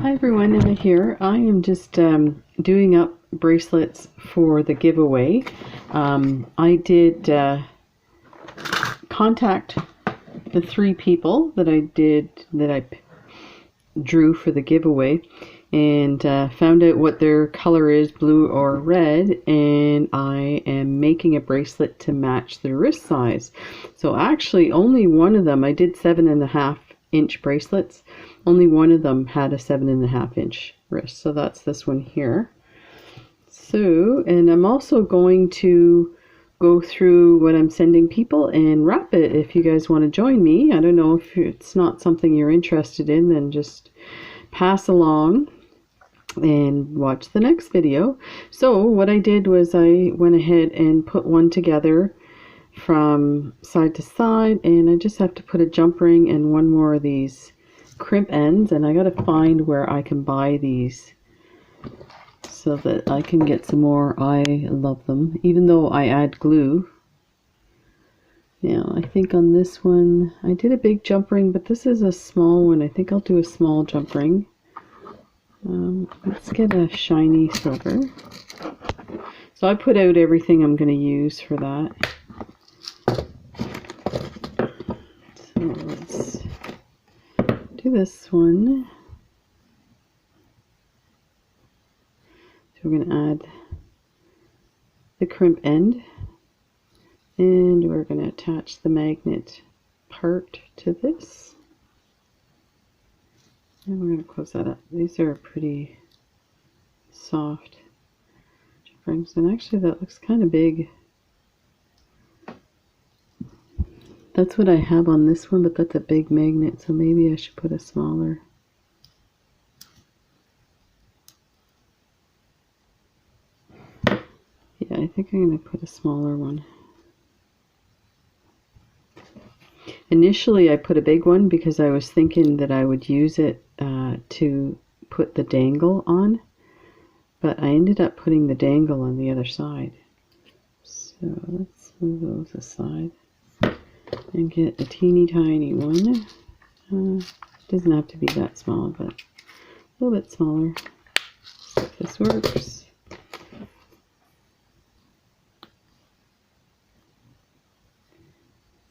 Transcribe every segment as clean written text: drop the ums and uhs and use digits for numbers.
Hi everyone, Emma here. I am just doing up bracelets for the giveaway. I did contact the 3 people that I drew for the giveaway, and found out what their color is, blue or red, and I am making a bracelet to match their wrist size. So actually only one of them, I did 7.5-inch bracelets. Only one of them had a 7.5-inch wrist, so that's this one here. So, and I'm also going to go through what I'm sending people and wrap it if you guys want to join me. I don't know, if it's not something you're interested in, then just pass along and watch the next video. So what I did was I went ahead and put one together from side to side, and I just have to put a jump ring and one more of these crimp ends, and I gotta find where I can buy these so that I can get some more. I love them, even though I add glue. Now I think on this one I did a big jump ring, but this is a small one. I think I'll do a small jump ring. Let's get a shiny silver. So I put out everything I'm going to use for that. So let's do this one. So we're going to add the crimp end, and we're going to attach the magnet part to this. And we're going to close that up. These are pretty soft jump rings, and actually that looks kind of big. That's what I have on this one, but that's a big magnet, so maybe I should put a smaller. Yeah, I think I'm going to put a smaller one. Initially I put a big one because I was thinking that I would use it to put the dangle on, but I ended up putting the dangle on the other side. So let's move those aside and get a teeny tiny one. Doesn't have to be that small, but a little bit smaller. So if this works.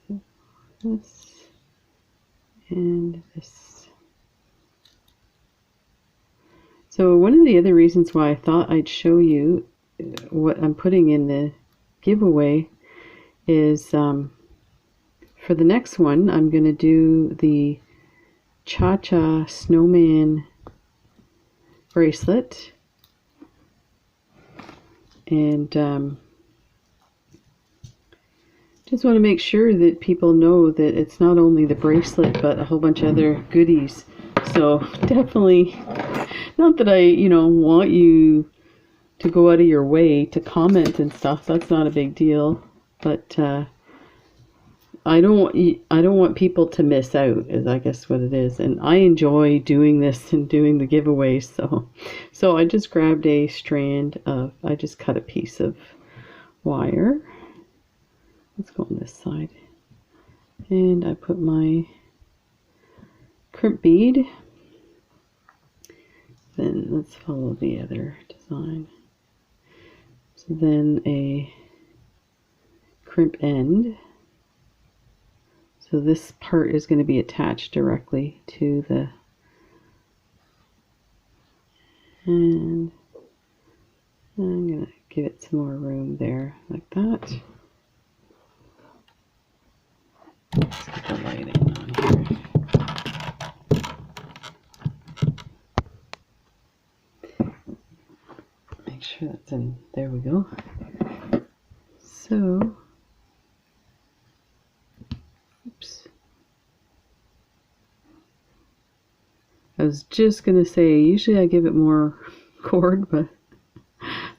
So this and this. So one of the other reasons why I thought I'd show you what I'm putting in the giveaway is for the next one I'm going to do the Cha-Cha Snowman bracelet, and just want to make sure that people know that it's not only the bracelet but a whole bunch of other goodies. So definitely, not that I want you to go out of your way to comment and stuff, that's not a big deal, but I don't want people to miss out, is I guess what it is. And I enjoy doing this and doing the giveaways, so I just grabbed a strand of, I just cut a piece of wire. Let's go on this side, and I put my crimp bead. Then let's follow the other design. So then a crimp end. So this part is going to be attached directly to the, and I'm going to give it some more room there, like that. Let's get the lighting on here. Make sure that's in, there we go. So, oops. I was just going to say, usually I give it more cord, but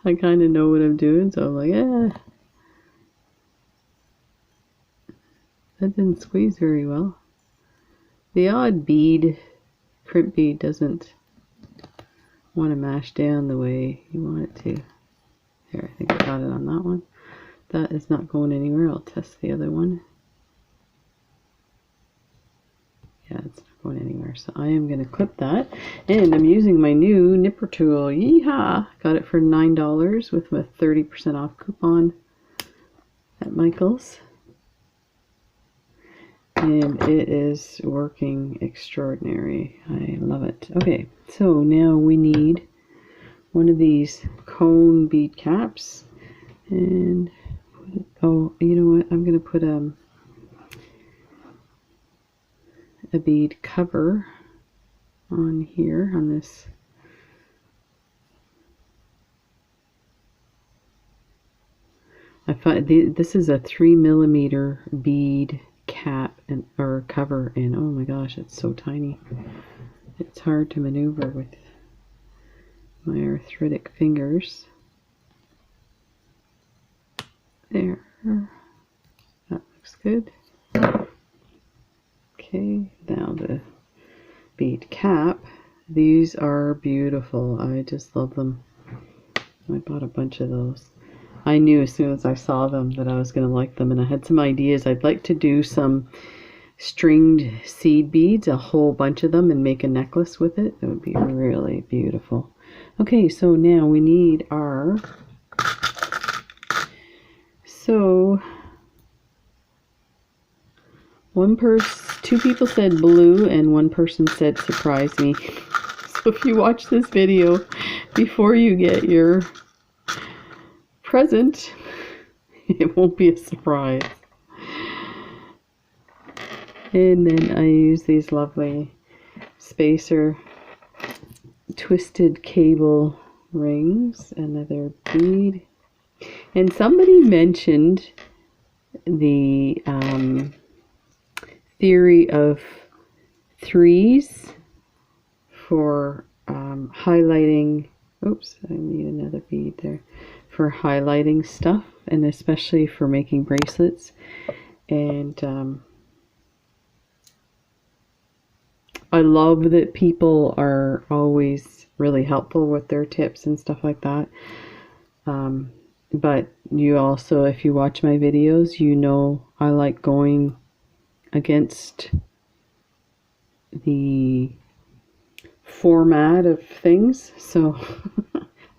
I kind of know what I'm doing, so I'm like, eh. That didn't squeeze very well. The odd bead, crimp bead, doesn't want to mash down the way you want it to. There, I think I got it on that one. That is not going anywhere. I'll test the other one. Yeah, it's not going anywhere. So I am going to clip that. And I'm using my new nipper tool. Yeehaw! Got it for $9 with a 30% off coupon at Michael's. And it is working extraordinary. I love it. Okay, so now we need one of these cone bead caps. And, oh, you know what? I'm going to put a bead cover on here, on this. I find this is a 3mm bead cap or cover, and oh my gosh, it's so tiny. It's hard to maneuver with my arthritic fingers. There, that looks good. Okay, now the bead cap. These are beautiful. I just love them. I bought a bunch of those. I knew as soon as I saw them that I was going to like them, and I had some ideas. I'd like to do some stringed seed beads, a whole bunch of them, and make a necklace with it. It would be really beautiful. Okay, so now we need our... So, two people said blue, and one person said surprise me. So if you watch this video before you get your present, it won't be a surprise. And then I use these lovely spacer twisted cable rings, another bead. And somebody mentioned the theory of threes for highlighting. Oops, I need another bead there. For highlighting stuff, and especially for making bracelets. And I love that people are always really helpful with their tips and stuff like that. But you also, if you watch my videos, you know I like going against the format of things. So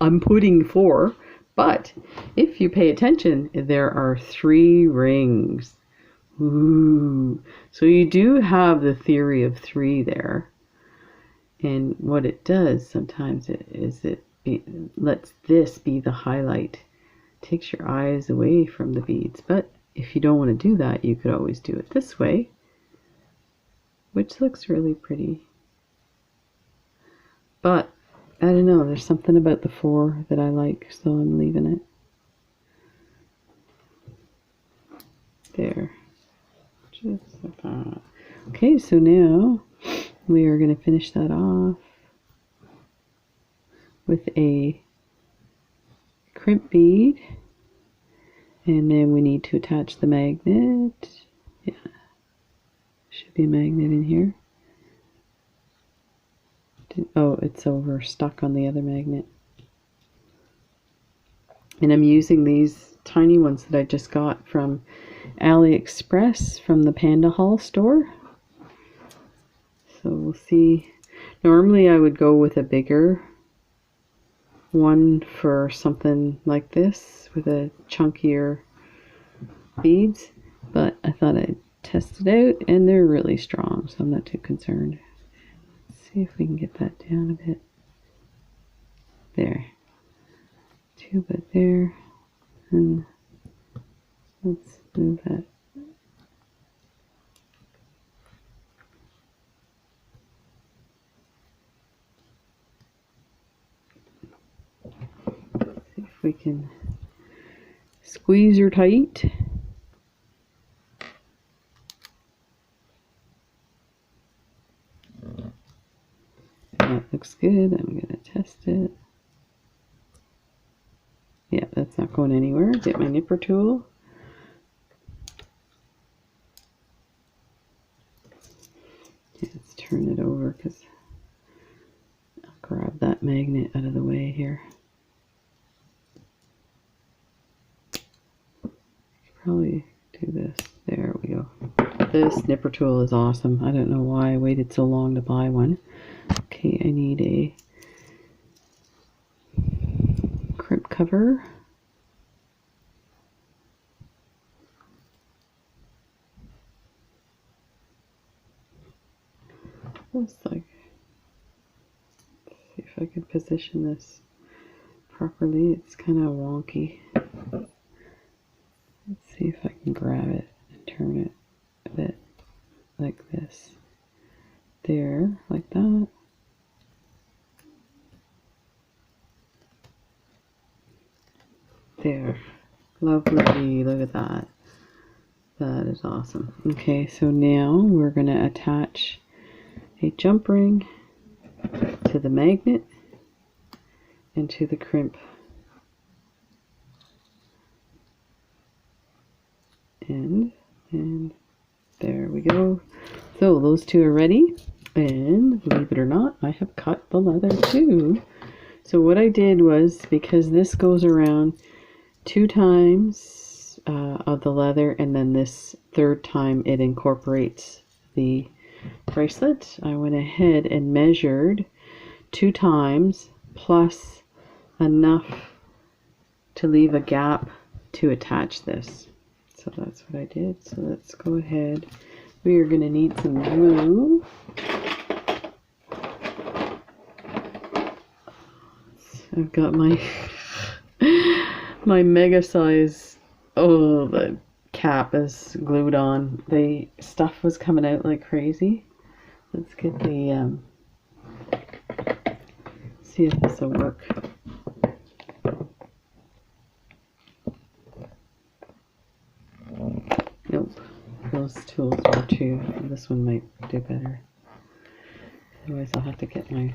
I'm putting 4. But if you pay attention, there are 3 rings. Ooh. So you do have the theory of 3 there. And what it does sometimes it lets this be the highlight. Takes your eyes away from the beads. But if you don't want to do that, you could always do it this way, which looks really pretty. But I don't know, there's something about the 4 that I like, so I'm leaving it. There. Just like that. Okay, so now we are going to finish that off with a crimp bead. And then we need to attach the magnet. Yeah. Should be a magnet in here. Oh, it's over stuck on the other magnet. And I'm using these tiny ones that I just got from AliExpress from the Panda Haul store. So we'll see. Normally I would go with a bigger one for something like this with a chunkier beads, but I thought I'd test it out, and they're really strong, so I'm not too concerned. See if we can get that down a bit. There. 2 but there. And let's move that. See if we can squeeze her tight. That looks good. I'm going to test it. Yeah, that's not going anywhere. Get my nipper tool. Yeah, let's turn it over because I'll grab that magnet out of the way here. Probably do this. There we go. This nipper tool is awesome. I don't know why I waited so long to buy one. Okay, I need a crimp cover. Looks like, let's see if I can position this properly. It's kind of wonky. Let's see if I can grab it and turn it a bit like this. There, like that. There. Lovely. Look at that. That is awesome. Okay, so now we're going to attach a jump ring to the magnet and to the crimp. And there we go. So those two are ready, and believe it or not, I have cut the leather too. So what I did was, because this goes around 2 times of the leather, and then this 3rd time it incorporates the bracelet, I went ahead and measured 2 times plus enough to leave a gap to attach this. So that's what I did. So let's go ahead. We are going to need some glue. I've got my my mega size, oh, the cap is glued on. The stuff was coming out like crazy. Let's get the see if this will work. Nope, those tools are too. This one might do better. Otherwise I'll have to get my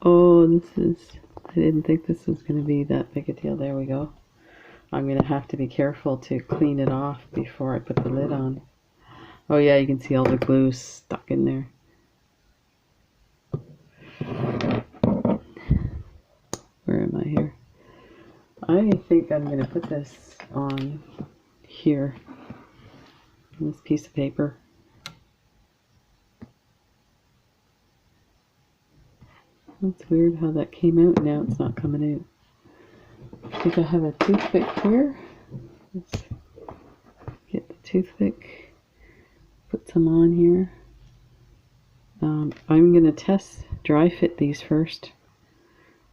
oh, this is, I didn't think this was going to be that big a deal. There we go. I'm going to have to be careful to clean it off before I put the lid on. Oh yeah, you can see all the glue stuck in there. Where am I here? I think I'm going to put this on here, on this piece of paper. That's weird how that came out and now it's not coming out. I think I have a toothpick here. Let's get the toothpick, put some on here. I'm going to test dry fit these first,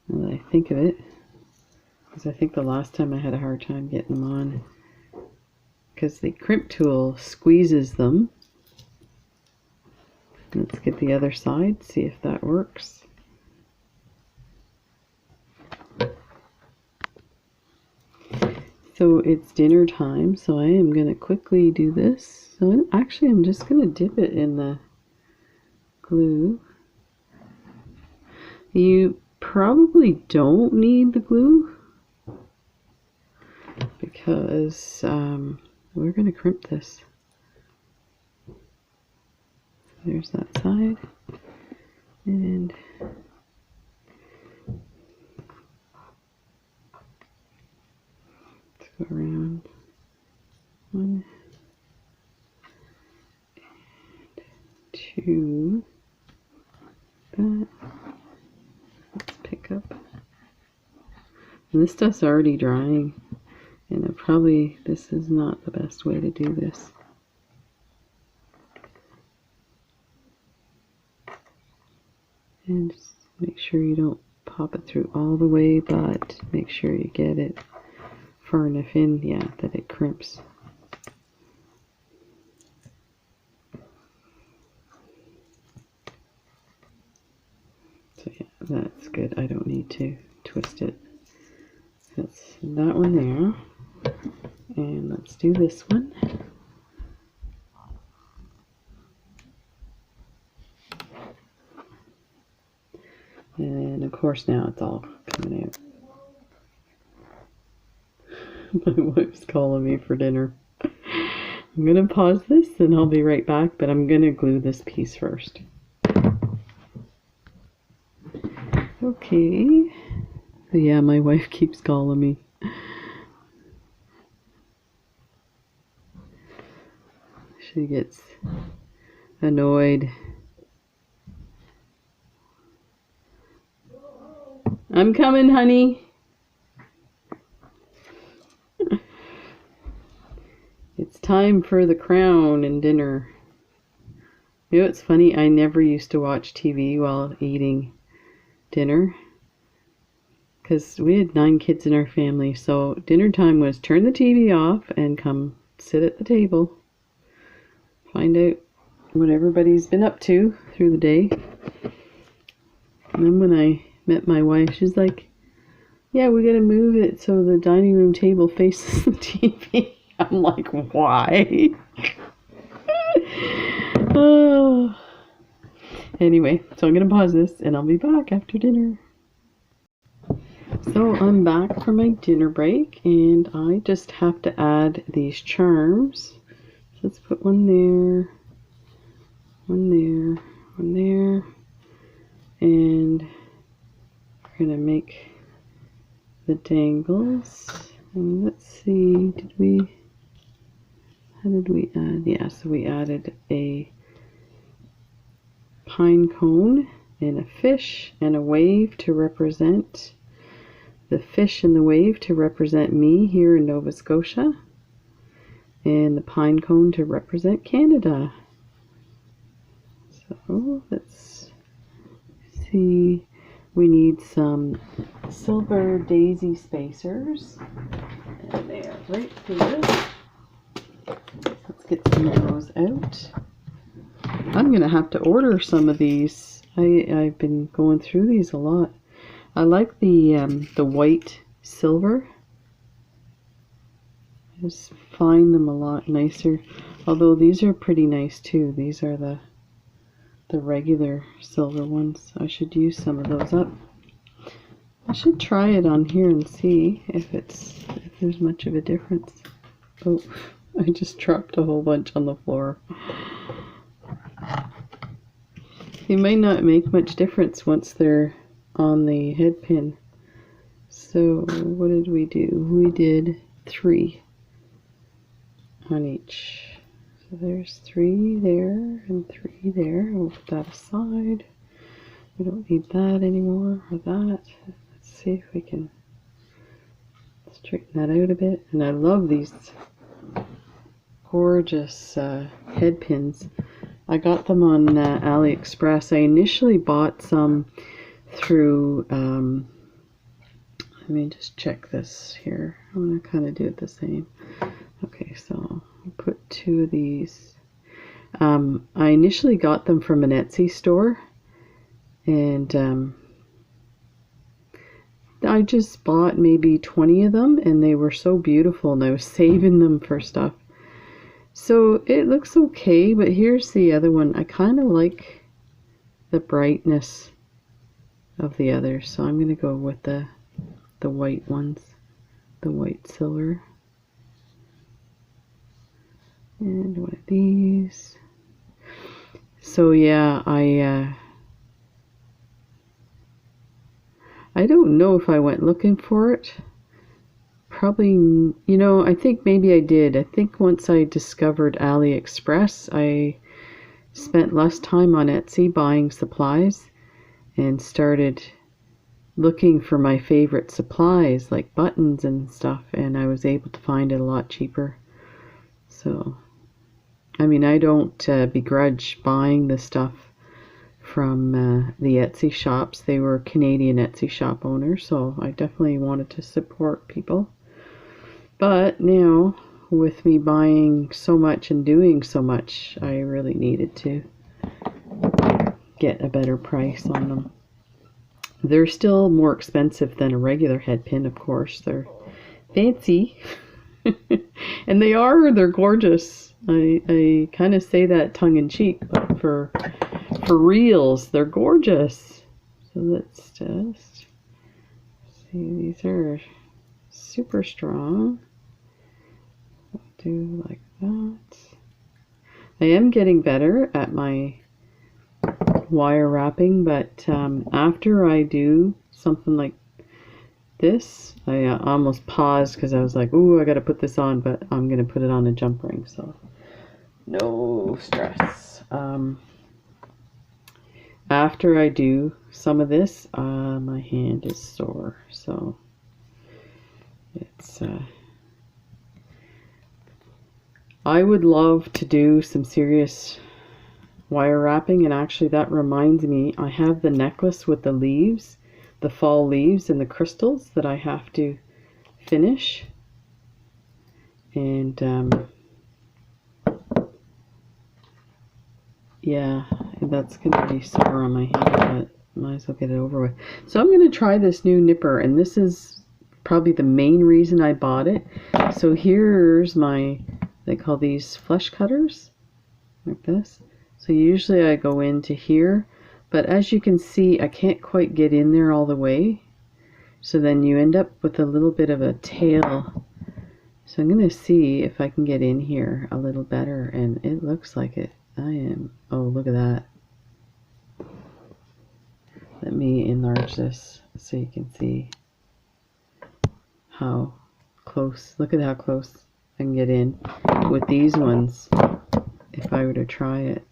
now that I think of it, because I think the last time I had a hard time getting them on because the crimp tool squeezes them. Let's get the other side, see if that works. So it's dinner time, so I am going to quickly do this. So actually I'm just going to dip it in the glue. You probably don't need the glue because we're going to crimp this. There's that side. And go around 1 and 2. That. Let's pick up. And this stuff's already drying, and this is not the best way to do this. And just make sure you don't pop it through all the way, but make sure you get it far enough in, yeah, that it crimps. So yeah, that's good. I don't need to twist it. That's that one there. And let's do this one. And of course now it's all coming out. My wife's calling me for dinner. I'm going to pause this and I'll be right back, but I'm going to glue this piece first. Okay. Yeah, my wife keeps calling me. She gets annoyed. I'm coming, honey. It's time for the crown and dinner. You know, it's funny, I never used to watch TV while eating dinner. Because we had 9 kids in our family, so dinner time was turn the TV off and come sit at the table. Find out what everybody's been up to through the day. And then when I met my wife, she's like, yeah, we gotta move it so the dining room table faces the TV. I'm like, why? Oh. Anyway, so I'm gonna pause this and I'll be back after dinner. So I'm back from my dinner break and I just have to add these charms. So let's put one there, one there, one there, and we're gonna make the dangles. And let's see, how did we add? Yeah, so we added a pine cone and a fish and a wave to represent the fish and the wave to represent me here in Nova Scotia, and the pine cone to represent Canada. So let's see, we need some silver daisy spacers, and they are right here. Let's get some of those out. I'm gonna have to order some of these. I've been going through these a lot. I like the white silver. I just find them a lot nicer. Although these are pretty nice too. These are the regular silver ones. I should use some of those up. I should try it on here and see if there's much of a difference. Oh, I just dropped a whole bunch on the floor. They might not make much difference once they're on the head pin. So what did we do? We did 3 on each. So there's 3 there and 3 there. We'll put that aside. We don't need that anymore, or that. Let's see if we can straighten that out a bit. And I love these gorgeous head pins. I got them on AliExpress. I initially bought some through, let me just check this here. I'm going to kind of do it the same. Okay, so I'll put 2 of these. I initially got them from an Etsy store, and I just bought maybe 20 of them, and they were so beautiful, and I was saving them for stuff. So it looks okay, but here's the other one. I kind of like the brightness of the others, so I'm going to go with the white ones, the white silver. And one of these. So yeah, I don't know if I went looking for it. Probably, you know, I think maybe I did. I think once I discovered AliExpress, I spent less time on Etsy buying supplies and started looking for my favorite supplies like buttons and stuff, and I was able to find it a lot cheaper. So, I mean, I don't begrudge buying the stuff from the Etsy shops. They were Canadian Etsy shop owners, so I definitely wanted to support people. But now, with me buying so much and doing so much, I really needed to get a better price on them. They're still more expensive than a regular head pin, of course. They're fancy. And they're gorgeous. I kind of say that tongue-in-cheek, but for reals, they're gorgeous. So let's just see, these are super strong. I'll do like that. I am getting better at my wire wrapping, but after I do something like this, I almost paused because I was like, ooh, I gotta put this on, but I'm gonna put it on a jump ring. So no stress. After I do some of this, my hand is sore, so it's I would love to do some serious wire wrapping, and actually that reminds me, I have the necklace with the leaves, the fall leaves and the crystals that I have to finish, and yeah, that's gonna be sore on my hand, but might as well get it over with. So I'm gonna try this new nipper, and this is probably the main reason I bought it. So here's my, they call these flesh cutters, like this. So usually I go into here, but as you can see, I can't quite get in there all the way. So then you end up with a little bit of a tail. So I'm going to see if I can get in here a little better, and it looks like it. I am, oh, look at that. Let me enlarge this so you can see how close, look at how close I can get in with these ones if I were to try it.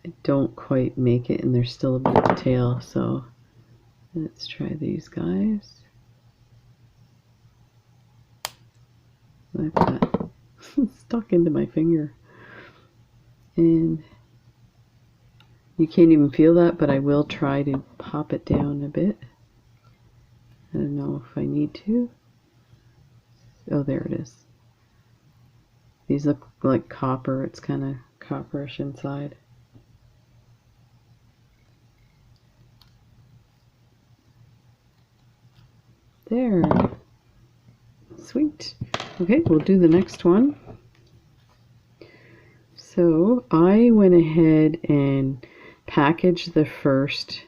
I don't quite make it, and there's still a bit of a tail, so let's try these guys. Like that. Stuck into my finger. And you can't even feel that, but I will try to pop it down a bit. I don't know if I need to. Oh, there it is. These look like copper. It's kind of copperish inside. There. Sweet. Okay, we'll do the next one. So I went ahead and packaged the first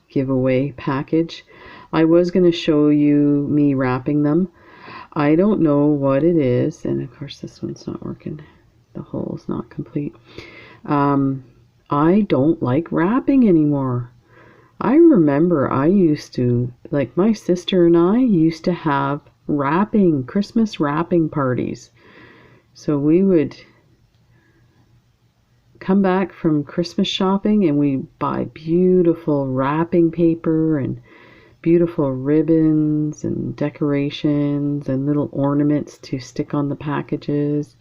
giveaway package. I was going to show you me wrapping them. I don't know what it is, and of course this one's not working. The hole's not complete. I don't like wrapping anymore. I remember I used to, like my sister and I used to have wrapping, Christmas wrapping parties. So we would come back from Christmas shopping and we buy beautiful wrapping paper and beautiful ribbons and decorations and little ornaments to stick on the packages.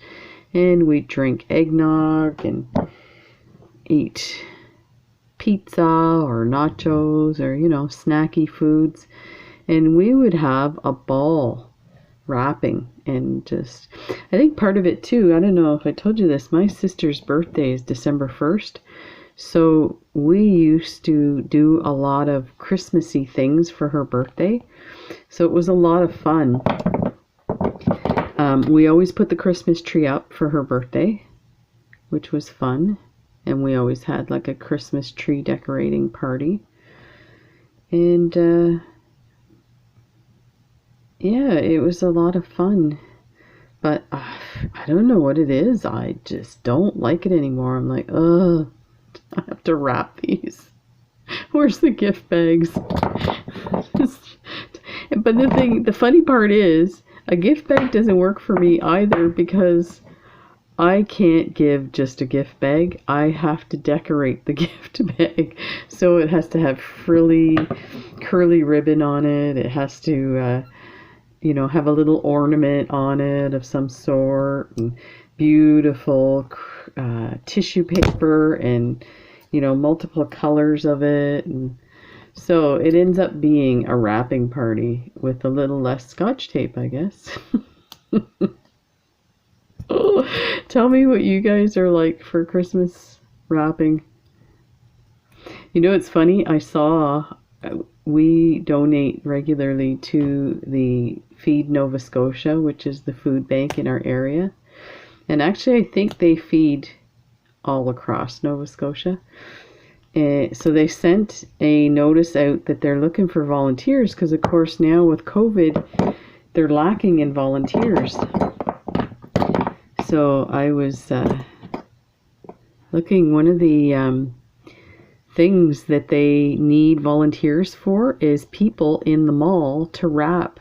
And we'd drink eggnog and eat pizza or nachos or, you know, snacky foods, and we would have a ball wrapping. And just, I think part of it too, I don't know if I told you this, my sister's birthday is December 1st, so we used to do a lot of Christmassy things for her birthday, so it was a lot of fun. We always put the Christmas tree up for her birthday, which was fun. And we always had like a Christmas tree decorating party. And yeah, it was a lot of fun. But I don't know what it is. I just don't like it anymore. I'm like, ugh, I have to wrap these. Where's the gift bags? But the funny part is, a gift bag doesn't work for me either, because I can't give just a gift bag. I have to decorate the gift bag. So it has to have frilly, curly ribbon on it. It has to, you know, have a little ornament on it of some sort. And beautiful tissue paper and, you know, multiple colors of it. And so it ends up being a wrapping party with a little less Scotch tape, I guess. Tell me what you guys are like for Christmas wrapping. You know, it's funny, I saw, we donate regularly to the Feed Nova Scotia, which is the food bank in our area. And actually, I think they feed all across Nova Scotia. So they sent a notice out that they're looking for volunteers, because of course now with COVID, they're lacking in volunteers. So I was looking, one of the things that they need volunteers for is people in the mall to wrap.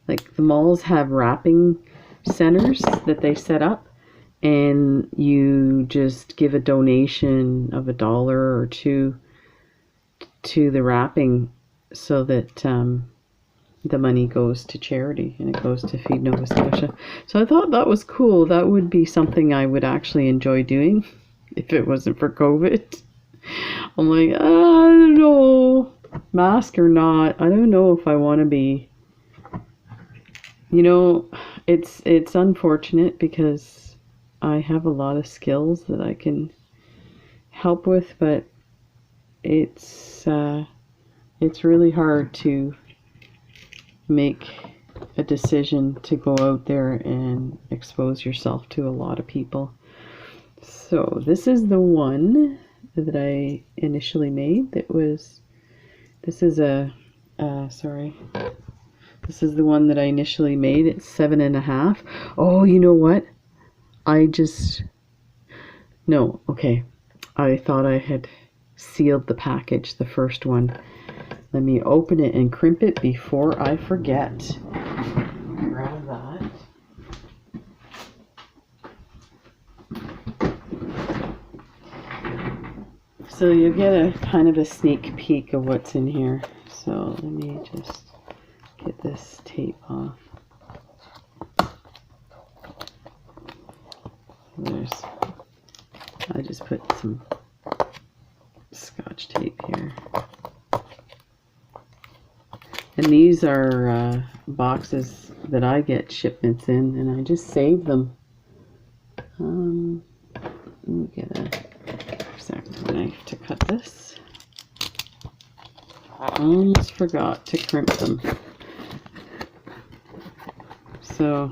Like the malls have wrapping centers that they set up, and you just give a donation of $1 or $2 to the wrapping, so that the money goes to charity and it goes to Feed Nova Scotia. So I thought that was cool. That would be something I would actually enjoy doing if it wasn't for COVID. I'm like, I don't know, mask or not, I don't know if I want to be. You know, it's unfortunate because I have a lot of skills that I can help with, but it's really hard to make a decision to go out there and expose yourself to a lot of people. So this is the one that I initially made. This is the one that I initially made. It's 7.5. Oh, you know what? Okay. I thought I had sealed the package, the first one. Let me open it and crimp it before I forget. Grab that. So you get a kind of a sneak peek of what's in here. So let me just get this tape off. I just put some Scotch tape here. And these are boxes that I get shipments in, and I just save them. Let me get a X-Acto knife to cut this. I almost forgot to crimp them. So,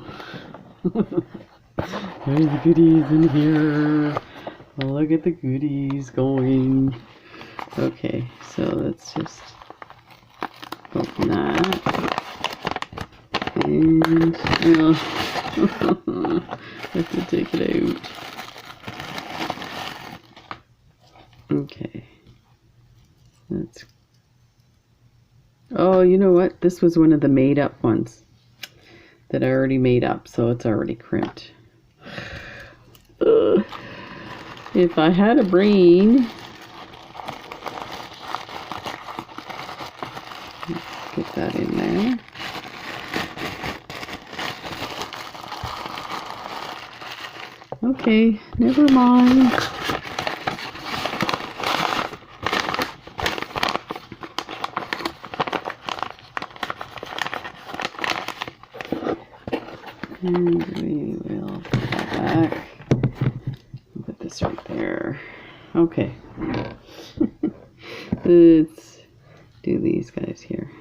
there's the goodies in here. Look at the goodies going. Okay, so let's just open that. And, I have to take it out. Okay. Oh, you know what? This was one of the made up ones that I already made up, so it's already crimped. If I had a brain. Let's get that in there. Okay, never mind. And we will put that back. Put this right there. Okay. Let's do these guys here.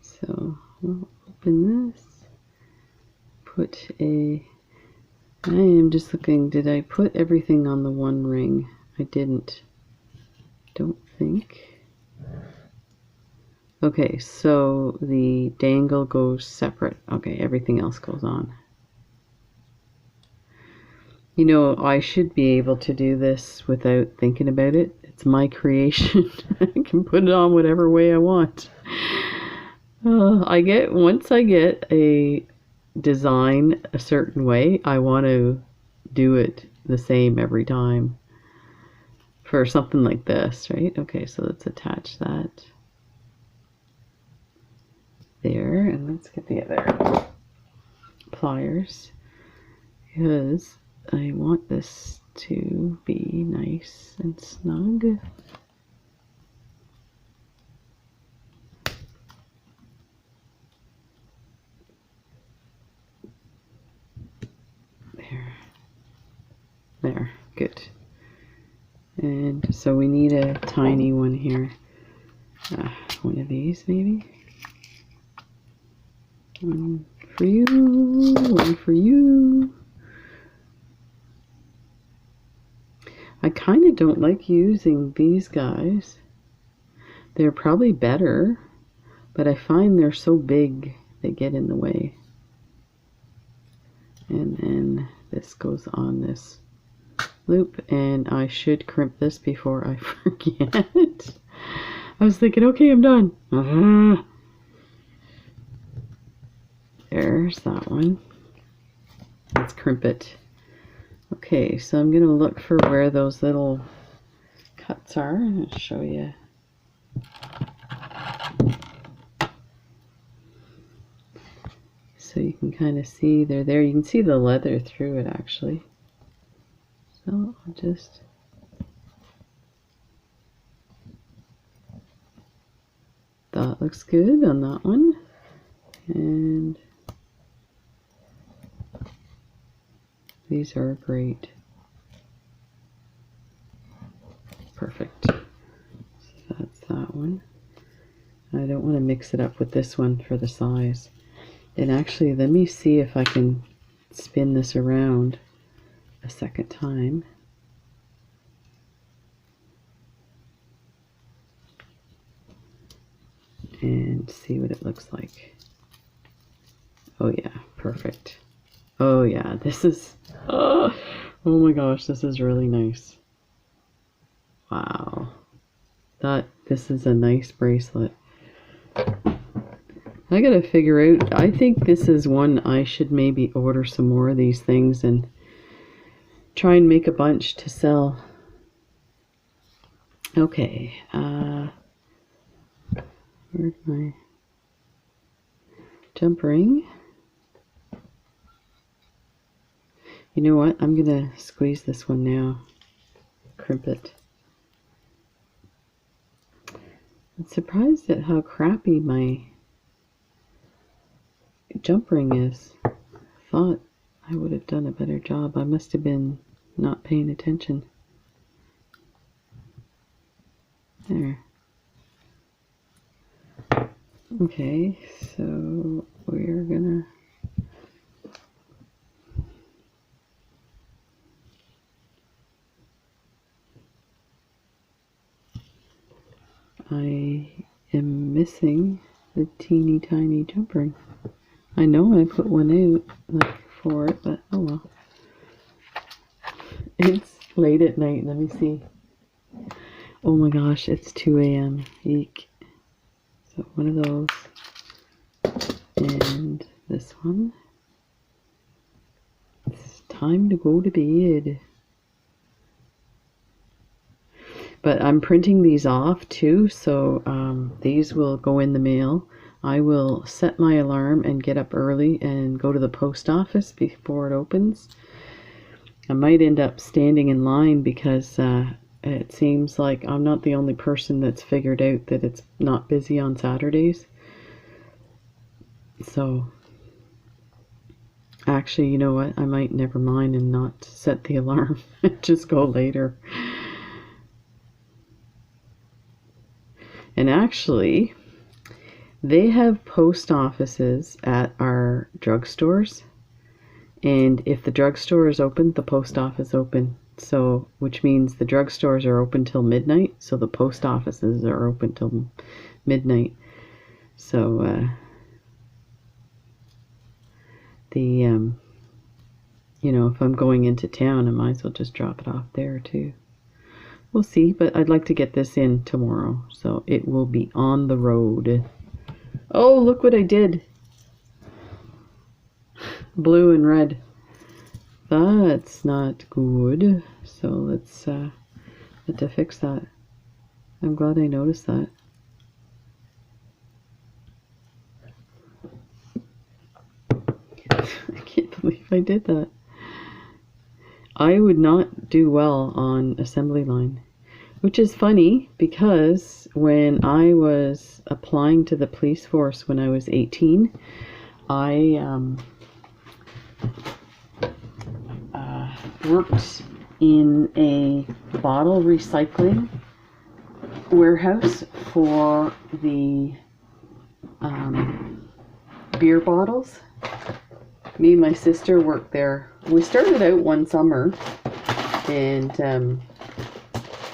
So we'll open this. I am just looking, did I put everything on the one ring? I didn't. Don't think. Okay, so the dangle goes separate. Okay, everything else goes on. You know, I should be able to do this without thinking about it. It's my creation. I can put it on whatever way I want. Once I get a design a certain way, I want to do it the same every time for something like this, right? Okay, so let's attach that there, and let's get the other pliers because I want this to be nice and snug. There, good. And so we need a tiny one here. One of these maybe. One for you, one for you. I kind of don't like using these guys. They're probably better, but I find they're so big they get in the way. And then this goes on this loop, and I should crimp this before I forget. I was thinking, okay, I'm done. There's that one. Let's crimp it. Okay, so I'm going to look for where those little cuts are, and I'll show you. So you can kind of see they're there. You can see the leather through it actually. So I'll just that looks good on that one. And these are great. Perfect. So that's that one. I don't want to mix it up with this one for the size. And actually, let me see if I can spin this around a second time. And see what it looks like. Oh yeah, perfect. Oh yeah, this is, oh my gosh, this is really nice. Wow. This is a nice bracelet. I gotta figure out, I think this is one I should maybe order some more of these things and try and make a bunch to sell. Okay, where's my jump ring? You know what, I'm gonna squeeze this one now, crimp it. I'm surprised at how crappy my jump ring is. Thought I would have done a better job. I must have been not paying attention. There. Okay, so we're gonna I am missing the teeny tiny jump ring. I know I put one out like for it, but oh well. It's late at night. Let me see. Oh my gosh, it's 2 a.m. Eek. So one of those. And this one. It's time to go to bed. But I'm printing these off too, so these will go in the mail. I will set my alarm and get up early and go to the post office before it opens. I might end up standing in line because it seems like I'm not the only person that's figured out that it's not busy on Saturdays. So actually, you know what? I might never mind and not set the alarm. Just go later. And actually, they have post offices at our drugstores. And if the drugstore is open, the post office is open. So, which means the drugstores are open till midnight. So the post offices are open till midnight. So, you know, if I'm going into town, I might as well just drop it off there too. We'll see, but I'd like to get this in tomorrow, so it will be on the road. Oh, look what I did. Blue and red. That's not good. So let's have to fix that. I'm glad I noticed that. I can't believe I did that. I would not do well on assembly line, which is funny because when I was applying to the police force when I was 18, I worked in a bottle recycling warehouse for the beer bottles. Me and my sister worked there. We started out one summer, and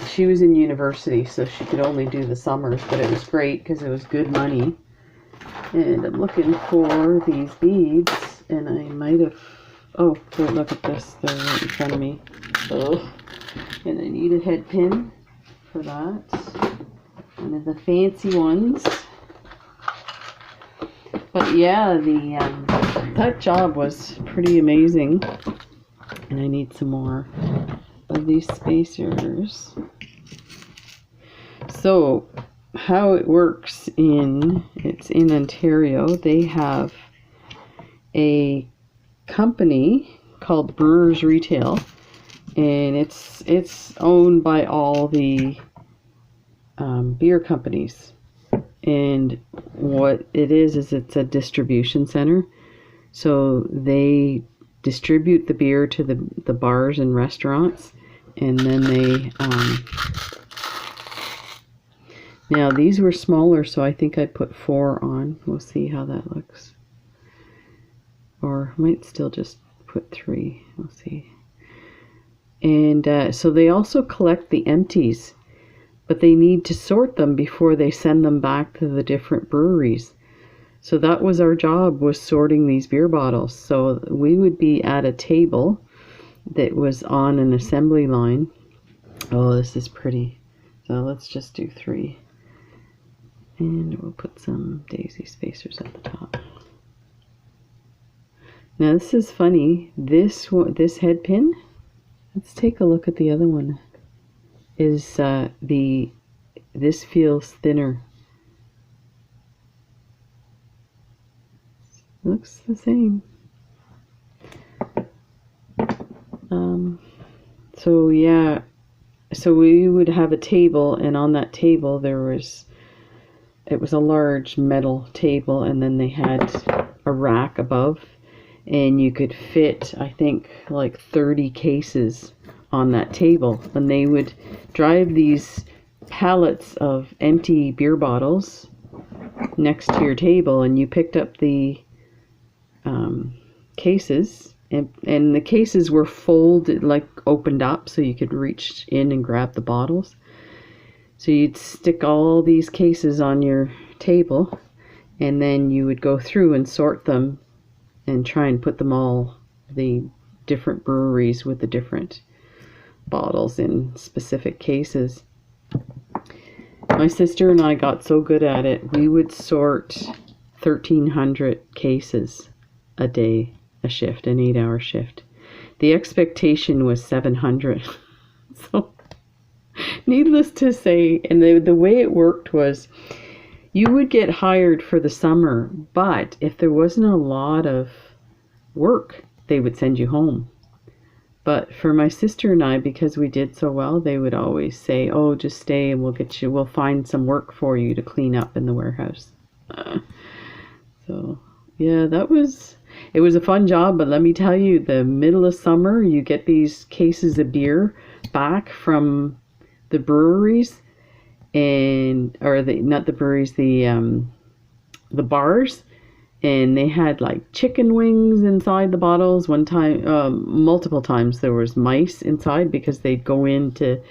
she was in university, so she could only do the summers, but it was great because it was good money. And I'm looking for these beads, and I might have Oh, look at this. They're right in front of me. Oh, and I need a head pin for that. One of the fancy ones. But yeah, that job was pretty amazing. And I need some more of these spacers. So, how it works it's in Ontario. They have a company called Brewers Retail, and it's owned by all the beer companies. And what it is it's a distribution center. So they distribute the beer to the bars and restaurants, and then they now these were smaller, so I think I put 4 on. We'll see how that looks. Or I might still just put 3. We'll see. And so they also collect the empties, but they need to sort them before they send them back to the different breweries. So that was our job, was sorting these beer bottles. So we would be at a table that was on an assembly line. Oh, this is pretty. So let's just do 3. And we'll put some daisy spacers at the top. Now this is funny. This head pin, let's take a look at the other one. Is this feels thinner. Looks the same. So yeah, so we would have a table, and on that table it was a large metal table, and then they had a rack above, and you could fit, I think, like 30 cases on that table. And they would drive these pallets of empty beer bottles next to your table, and you picked up the cases, and the cases were folded, like opened up, so you could reach in and grab the bottles. So you'd stick all these cases on your table, and then you would go through and sort them and try and put them all, the different breweries with the different bottles in specific cases. My sister and I got so good at it, we would sort 1,300 cases a day, a shift, an 8-hour shift. The expectation was 700. So, needless to say, and the way it worked was, you would get hired for the summer, but if there wasn't a lot of work, they would send you home. But for my sister and I, because we did so well, they would always say, oh, just stay and we'll find some work for you to clean up in the warehouse. So yeah, it was a fun job, but let me tell you, the middle of summer, you get these cases of beer back from the breweries, not the breweries, the bars, and they had like chicken wings inside the bottles. One time, multiple times, there was mice inside because they'd go in to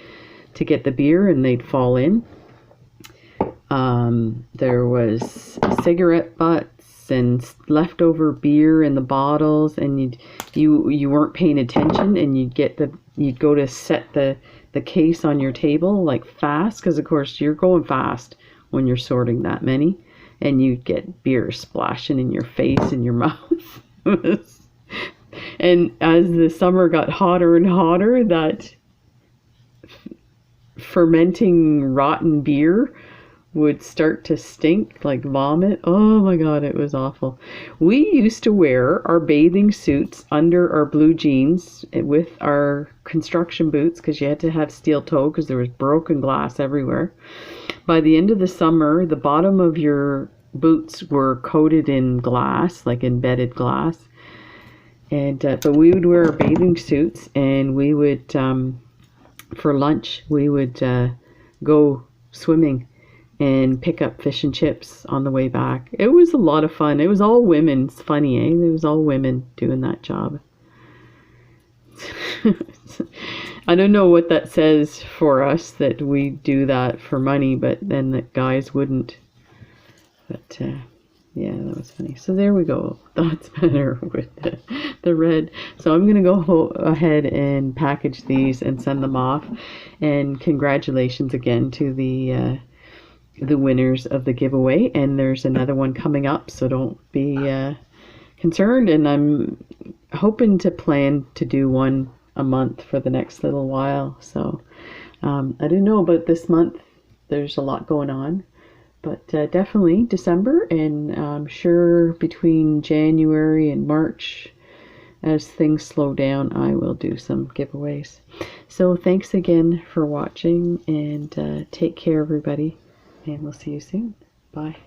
get the beer and they'd fall in. There was cigarette butts and leftover beer in the bottles, and you weren't paying attention, and you'd go to set the case on your table like fast, because of course you're going fast when you're sorting that many, and you'd get beer splashing in your face and your mouth. And as the summer got hotter and hotter, that fermenting rotten beer would start to stink like vomit. Oh my god, it was awful. We used to wear our bathing suits under our blue jeans with our construction boots, because you had to have steel toe because there was broken glass everywhere. By the end of the summer, the bottom of your boots were coated in glass, like embedded glass. And but we would wear our bathing suits, and we would for lunch we would go swimming and pick up fish and chips on the way back. It was a lot of fun. It was all women. It's funny, eh? It was all women doing that job. I don't know what that says for us, that we do that for money, but then that guys wouldn't. But Yeah, that was funny. So there we go. That's better with the red. So I'm going to go ahead and package these and send them off. And congratulations again to the winners of the giveaway. And there's another one coming up, so don't be concerned. And I'm hoping to plan to do one a month for the next little while. So I don't know about this month. There's a lot going on. But definitely December, and I'm sure between January and March, as things slow down, I will do some giveaways. So thanks again for watching, and take care, everybody, and we'll see you soon. Bye.